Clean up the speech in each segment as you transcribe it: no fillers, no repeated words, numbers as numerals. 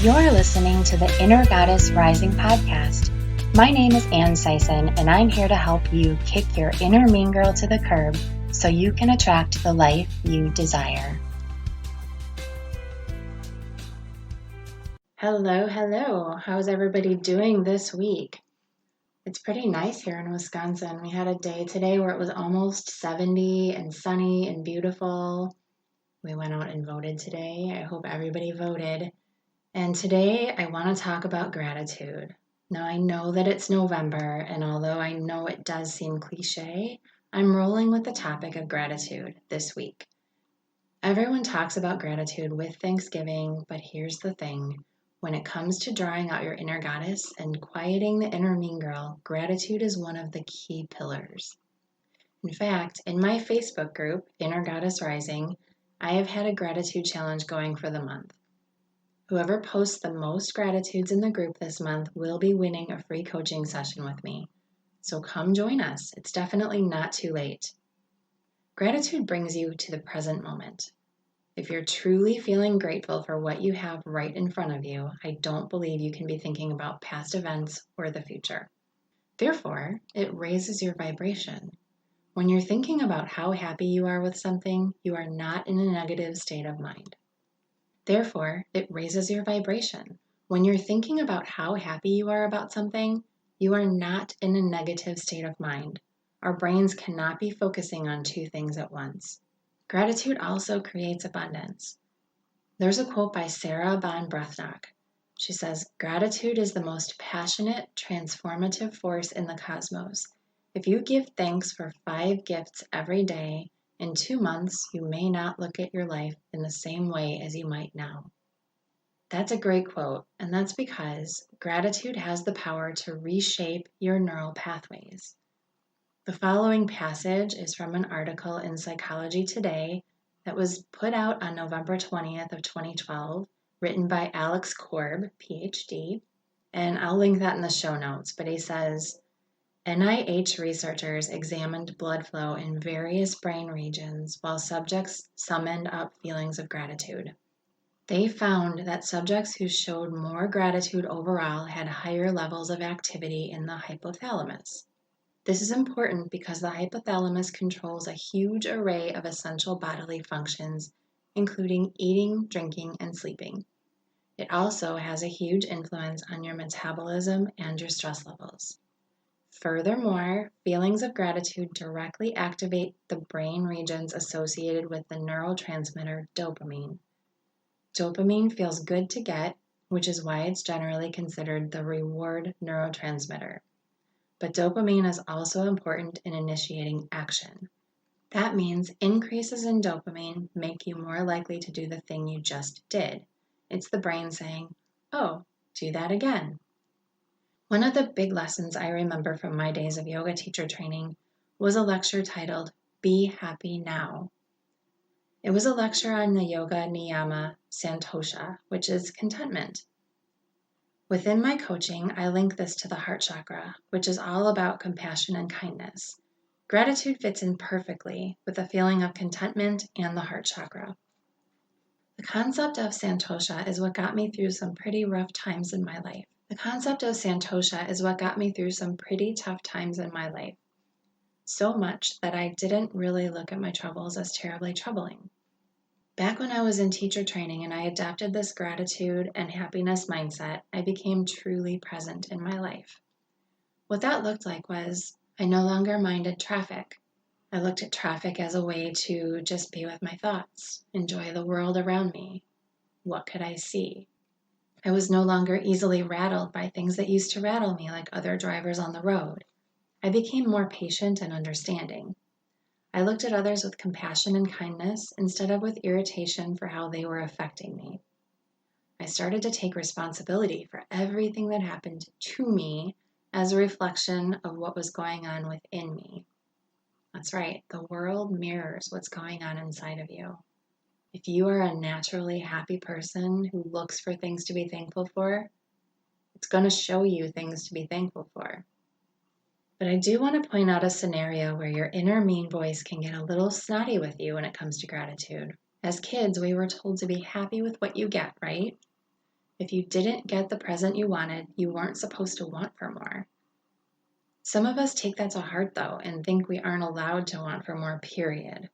You're listening to the Inner Goddess Rising podcast. My name is Ann Sison, and I'm here to help you kick your inner mean girl to the curb so you can attract the life you desire. Hello. How's everybody doing this week? It's pretty nice here in Wisconsin. We had a day today where it was almost 70 and sunny and beautiful. We went out and voted today. I hope everybody voted. And today I want to talk about gratitude. Now I know that it's November, and although I know it does seem cliche, I'm rolling with the topic of gratitude this week. Everyone talks about gratitude with Thanksgiving, but here's the thing. When it comes to drawing out your inner goddess and quieting the inner mean girl, gratitude is one of the key pillars. In fact, in my Facebook group, Inner Goddess Rising, I have had a gratitude challenge going for the month. Whoever posts the most gratitudes in the group this month will be winning a free coaching session with me. So come join us. It's definitely not too late. Gratitude brings you to the present moment. If you're truly feeling grateful for what you have right in front of you, I don't believe you can be thinking about past events or the future. Therefore, it raises your vibration. When you're thinking about how happy you are with something, you are not in a negative state of mind. Therefore, it raises your vibration. When you're thinking about how happy you are about something, you are not in a negative state of mind. Our brains cannot be focusing on two things at once. Gratitude also creates abundance. There's a quote by Sarah Von Breathnock. She says, "Gratitude is the most passionate, transformative force in the cosmos. If you give thanks for 5 gifts every day, in 2 months, you may not look at your life in the same way as you might now." That's a great quote, and that's because gratitude has the power to reshape your neural pathways. The following passage is from an article in Psychology Today that was put out on November 20th of 2012, written by Alex Korb, PhD, and I'll link that in the show notes, but he says, NIH researchers examined blood flow in various brain regions while subjects summoned up feelings of gratitude. They found that subjects who showed more gratitude overall had higher levels of activity in the hypothalamus. This is important because the hypothalamus controls a huge array of essential bodily functions, including eating, drinking, and sleeping. It also has a huge influence on your metabolism and your stress levels. Furthermore, feelings of gratitude directly activate the brain regions associated with the neurotransmitter dopamine. Dopamine feels good to get, which is why it's generally considered the reward neurotransmitter. But dopamine is also important in initiating action. That means increases in dopamine make you more likely to do the thing you just did. It's the brain saying, "Oh, do that again." One of the big lessons I remember from my days of yoga teacher training was a lecture titled, "Be Happy Now." It was a lecture on the yoga niyama santosha, which is contentment. Within my coaching, I link this to the heart chakra, which is all about compassion and kindness. Gratitude fits in perfectly with the feeling of contentment and the heart chakra. The concept of santosha is what got me through some pretty rough times in my life. Pretty tough times in my life. So much that I didn't really look at my troubles as terribly troubling. Back when I was in teacher training and I adopted this gratitude and happiness mindset, I became truly present in my life. What that looked like was I no longer minded traffic. I looked at traffic as a way to just be with my thoughts, enjoy the world around me. What could I see? I was no longer easily rattled by things that used to rattle me, like other drivers on the road. I became more patient and understanding. I looked at others with compassion and kindness instead of with irritation for how they were affecting me. I started to take responsibility for everything that happened to me as a reflection of what was going on within me. That's right, the world mirrors what's going on inside of you. If you are a naturally happy person who looks for things to be thankful for, it's going to show you things to be thankful for. But I do want to point out a scenario where your inner mean voice can get a little snotty with you when it comes to gratitude. As kids, we were told to be happy with what you get, right? If you didn't get the present you wanted, you weren't supposed to want for more. Some of us take that to heart though and think we aren't allowed to want for more, period.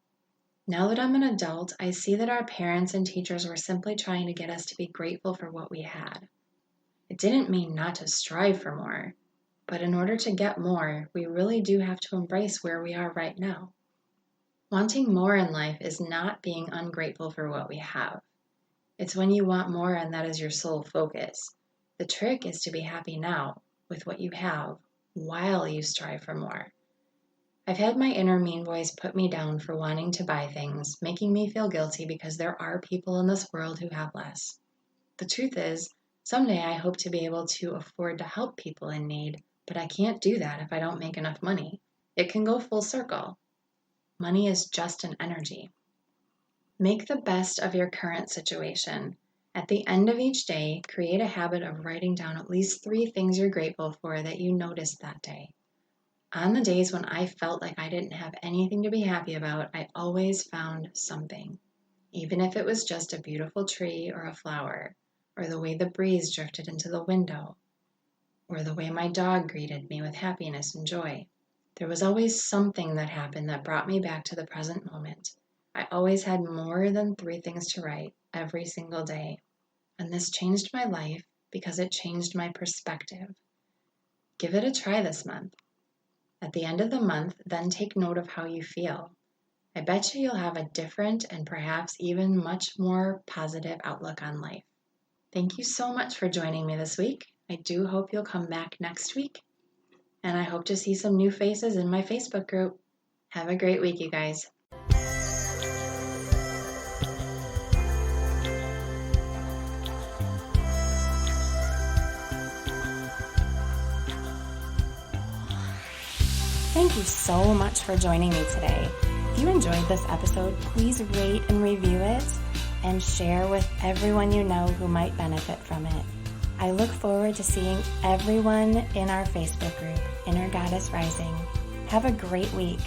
Now that I'm an adult, I see that our parents and teachers were simply trying to get us to be grateful for what we had. It didn't mean not to strive for more, but in order to get more, we really do have to embrace where we are right now. Wanting more in life is not being ungrateful for what we have. It's when you want more and that is your sole focus. The trick is to be happy now with what you have while you strive for more. I've had my inner mean voice put me down for wanting to buy things, making me feel guilty because there are people in this world who have less. The truth is, someday I hope to be able to afford to help people in need, but I can't do that if I don't make enough money. It can go full circle. Money is just an energy. Make the best of your current situation. At the end of each day, create a habit of writing down at least 3 things you're grateful for that you noticed that day. On the days when I felt like I didn't have anything to be happy about, I always found something. Even if it was just a beautiful tree or a flower, or the way the breeze drifted into the window, or the way my dog greeted me with happiness and joy. There was always something that happened that brought me back to the present moment. I always had more than 3 things to write every single day. And this changed my life because it changed my perspective. Give it a try this month. At the end of the month, then take note of how you feel. I bet you'll have a different and perhaps even much more positive outlook on life. Thank you so much for joining me this week. I do hope you'll come back next week. And I hope to see some new faces in my Facebook group. Have a great week, you guys. Thank you so much for joining me today. If you enjoyed this episode, please rate and review it and share with everyone you know who might benefit from it. I look forward to seeing everyone in our Facebook group, Inner Goddess Rising. Have a great week.